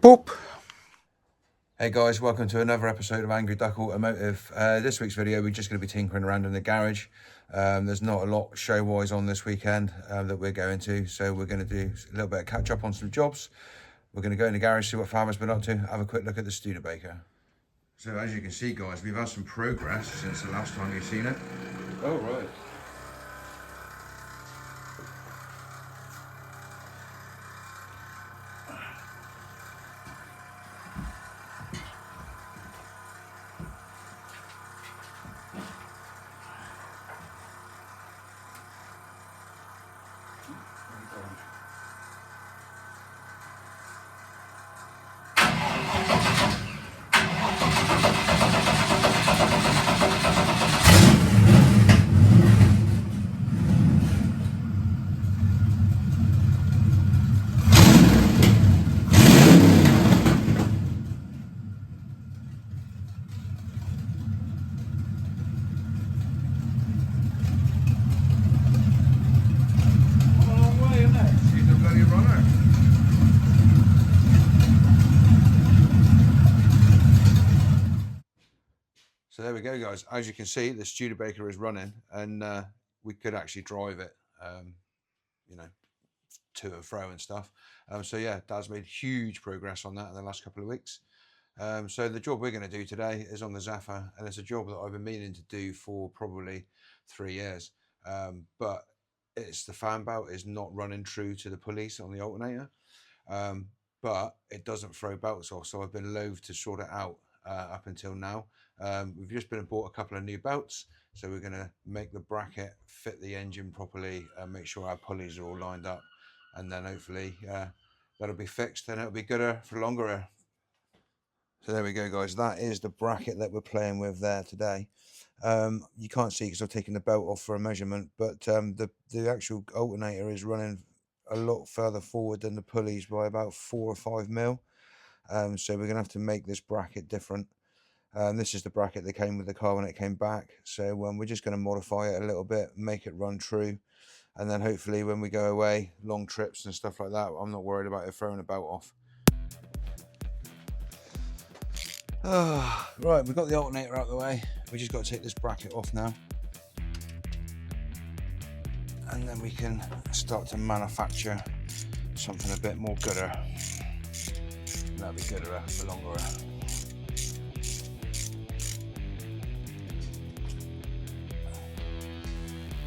Boop. Hey guys, welcome to another episode of Angry Duck Automotive. This week's video, we're just going to be tinkering around in the garage. There's not a lot show-wise on this weekend that we're going to, so we're going to do a little bit of catch-up on some jobs. We're going to go in the garage, see what Farmer's been up to, have a quick look at the Studebaker. So as you can see, guys, we've had some progress since the last time you've seen it. Oh, right. So there we go, guys. As you can see, the Studebaker is running, and we could actually drive it, you know, to and fro and stuff. So yeah, Dad's made huge progress on that in the last couple of weeks. So the job we're going to do today is on the Zephyr, and it's a job that I've been meaning to do for probably 3 years. But it's the fan belt is not running true to the pulleys on the alternator, but it doesn't throw belts off. So I've been loath to sort it out up until now. We've just been and bought a couple of new belts, so we're going to make the bracket fit the engine properly and make sure our pulleys are all lined up, and then hopefully that'll be fixed and it'll be gooder for longer. So there we go, guys. That is the bracket that we're playing with there today. You can't see because I've taken the belt off for a measurement, but the actual alternator is running a lot further forward than the pulleys by about 4 or 5 mil. So we're going to have to make this bracket different. This is the bracket that came with the car when it came back. So we're just going to modify it a little bit, make it run true. And then hopefully when we go away, long trips and stuff like that, I'm not worried about it throwing a belt off. Right, we've got the alternator out of the way. We just got to take this bracket off now. And then we can start to manufacture something a bit more gooder. That'll be gooder for longer.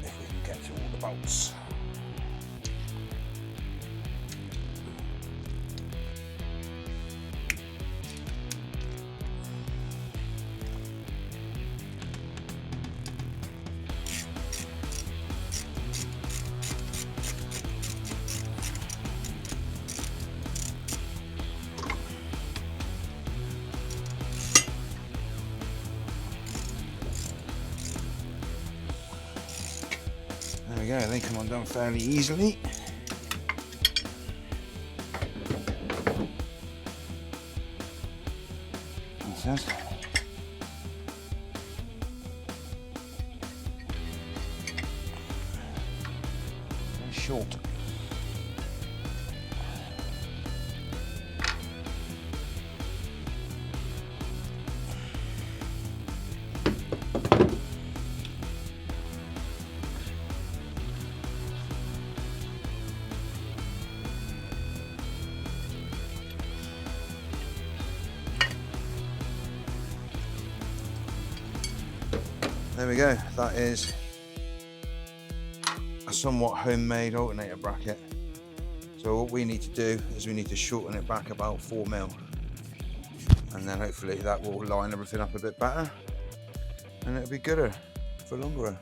If we can get to all the bolts. There we go, they come undone fairly easily. That's it. Very short. There we go, that is a somewhat homemade alternator bracket. So what we need to do is we need to shorten it back about 4 mil, and then hopefully that will line everything up a bit better and it'll be gooder for longer.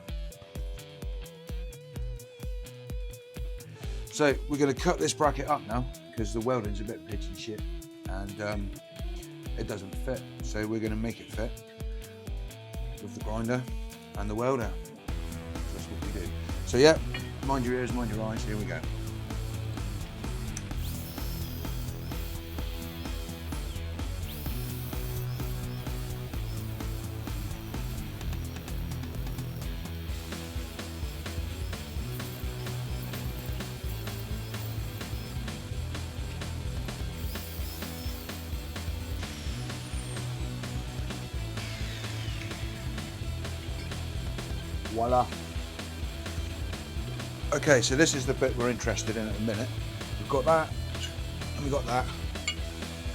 So we're going to cut this bracket up now because the welding's a bit pitchy shit and it doesn't fit, so we're going to make it fit with the grinder and the welder. That's what we do. So yeah, mind your ears, mind your eyes, here we go. Voila. Okay, so this is the bit we're interested in at the minute. We've got that, and we've got that.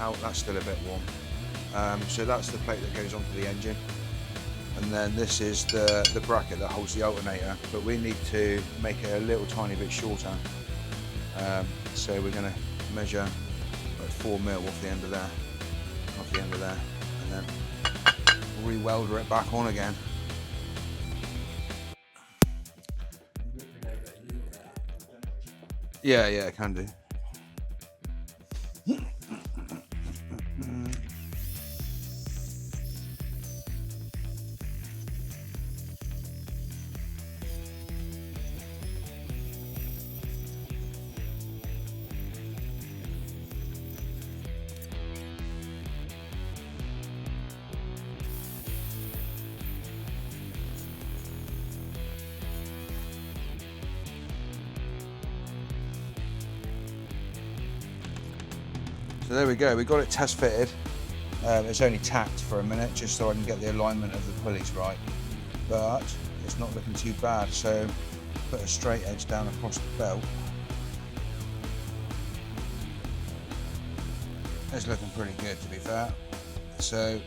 Out, that's still a bit warm. So that's the plate that goes onto the engine. And then this is the bracket that holds the alternator, but we need to make it a little tiny bit shorter. So we're going to measure like 4 mil off the end of there, and then re-welder it back on again. Yeah, can do. So there we go, we got it test fitted. It's only tacked for a minute just so I can get the alignment of the pulleys right, but it's not looking too bad. So put a straight edge down across the belt. It's looking pretty good, to be fair. So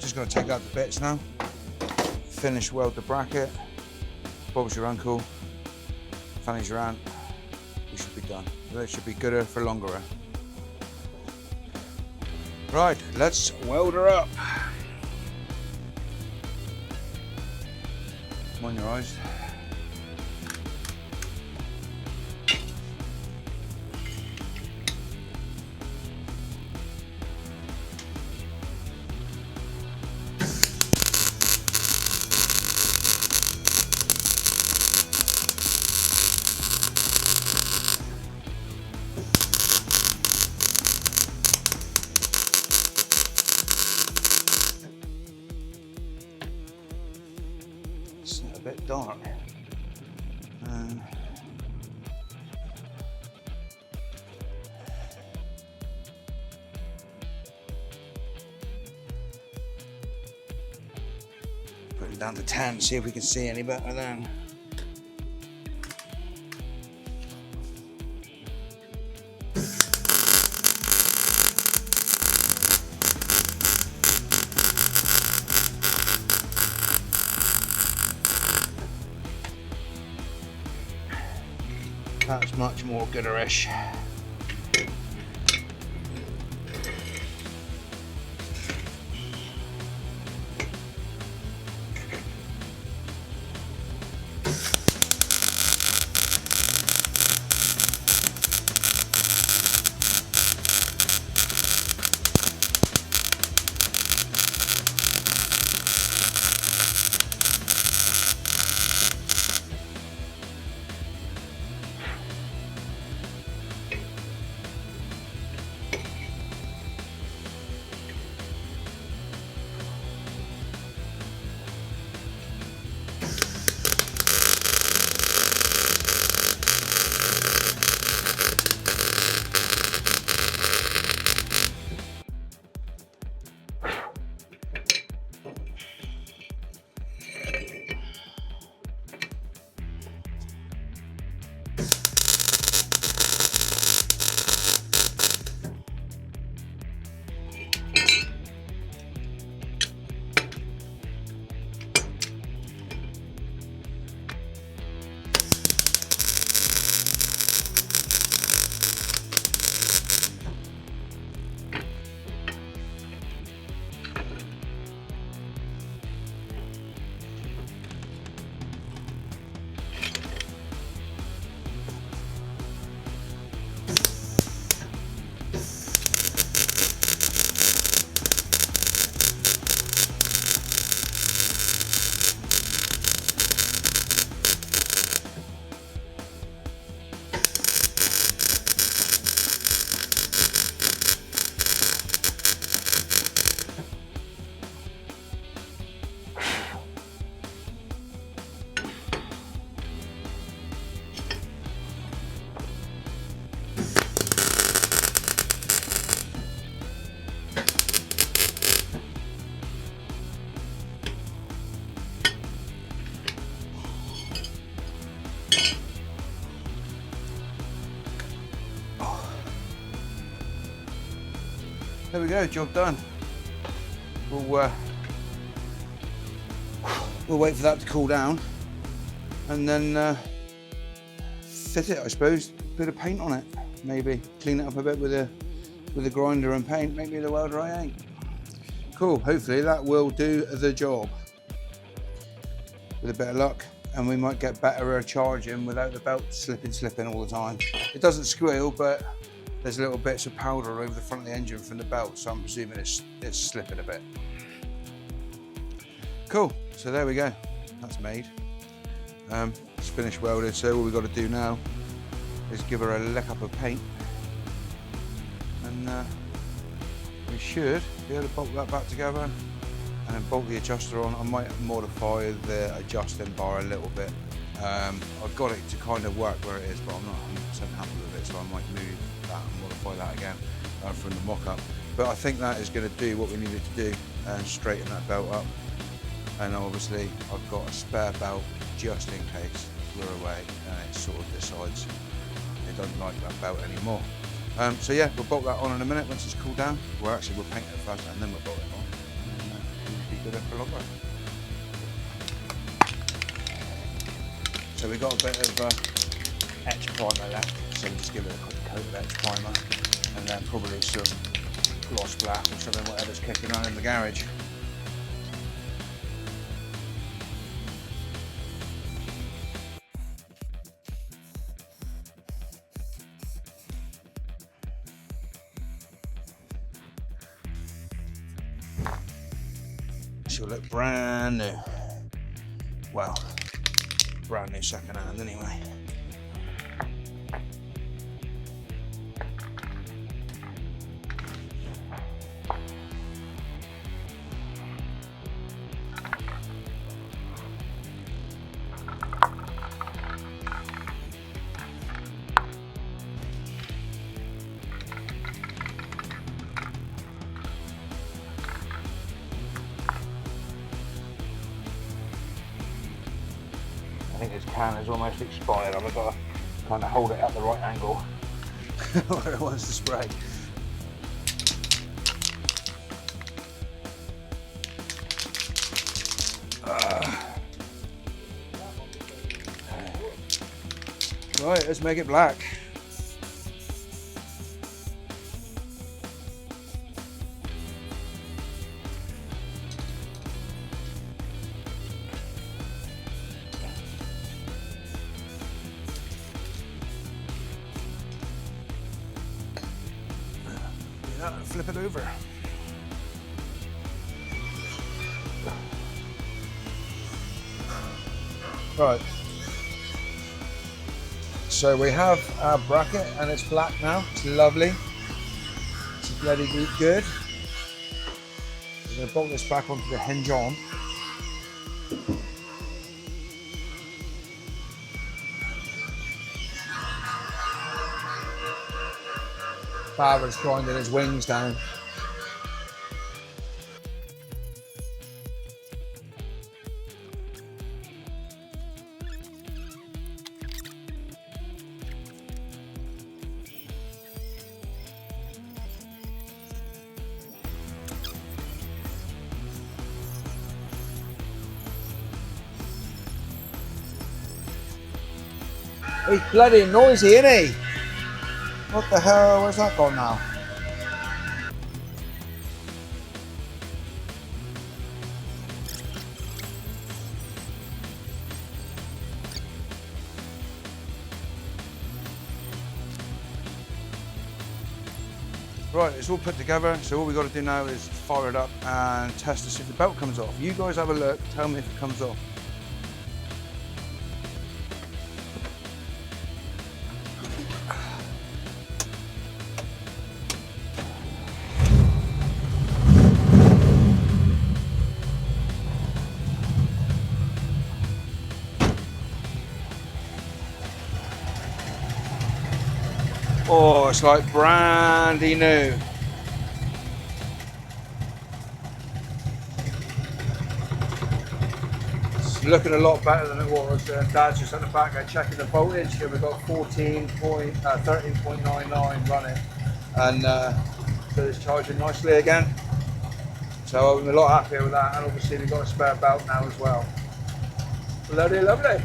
just going to take out the bits now, finish weld the bracket. Bob's your uncle, Fanny's your aunt. We should be done. It should be gooder for longer. Right, let's weld her up. Come on, your eyes. It's a bit dark. Put it down to 10, see if we can see any better then. That's much more gooderish. there we go, job done. We'll wait for that to cool down and then fit it, I suppose. Bit of paint on it, maybe clean it up a bit with a grinder and paint. Maybe the welder I ain't. Cool. Hopefully that will do the job. With a bit of luck, and we might get better charging without the belt slipping all the time. It doesn't squeal, but there's little bits of powder over the front of the engine from the belt, so I'm presuming it's slipping a bit. Cool. So there we go. That's made. It's finished welded. So all we've got to do now is give her a lick up of paint, and we should be able to bolt that back together and then bolt the adjuster on. I might modify the adjusting bar a little bit. I've got it to kind of work where it is, but I'm not 100% happy with it, so I might move that and modify that again from the mock-up. But I think that is going to do what we need it to do and straighten that belt up. And obviously I've got a spare belt just in case we're away and it sort of decides it doesn't like that belt anymore. So yeah, we'll bolt that on in a minute once it's cooled down. Well, actually we'll paint it first and then we'll bolt it on. And we'll be good for longer. So we've got a bit of etch primer left, so we'll just give it a quick coat of etch primer and then probably some gloss black or something, whatever's kicking around in the garage. She'll look brand new. Well, brand new second hand anyway. I think this can is almost expired. I've got to kind of hold it at the right angle where it wants to spray. Right, let's make it black. Flip it over. Right. So we have our bracket and it's black now. It's lovely. It's bloody good. We're going to bolt this back onto the hinge on. Father's grinding his wings down. He's bloody noisy, isn't he? What the hell, where's that gone now? Right, it's all put together, so all we've got to do now is fire it up and test to see if the belt comes off. You guys have a look, tell me if it comes off. Oh, it's like brandy new. It's looking a lot better than it was. Dad's just at the back there checking the voltage. Here we've got 13.99 running. And So it's charging nicely again. So I'm a lot happier with that, and obviously we've got a spare belt now as well. Bloody lovely.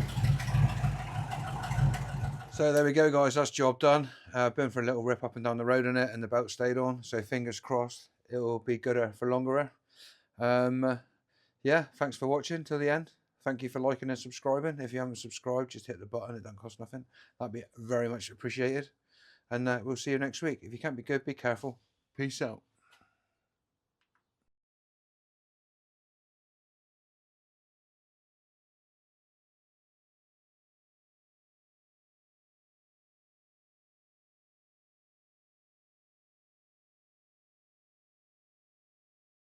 So there we go, guys, that's job done. Been for a little rip up and down the road in it, and the belt stayed on, so fingers crossed it will be gooder for longer. Yeah, thanks for watching till the end. Thank you for liking and subscribing. If you haven't subscribed, just hit the button, it doesn't cost nothing. That'd be very much appreciated. And we'll see you next week. If you can't be good, be careful. Peace out.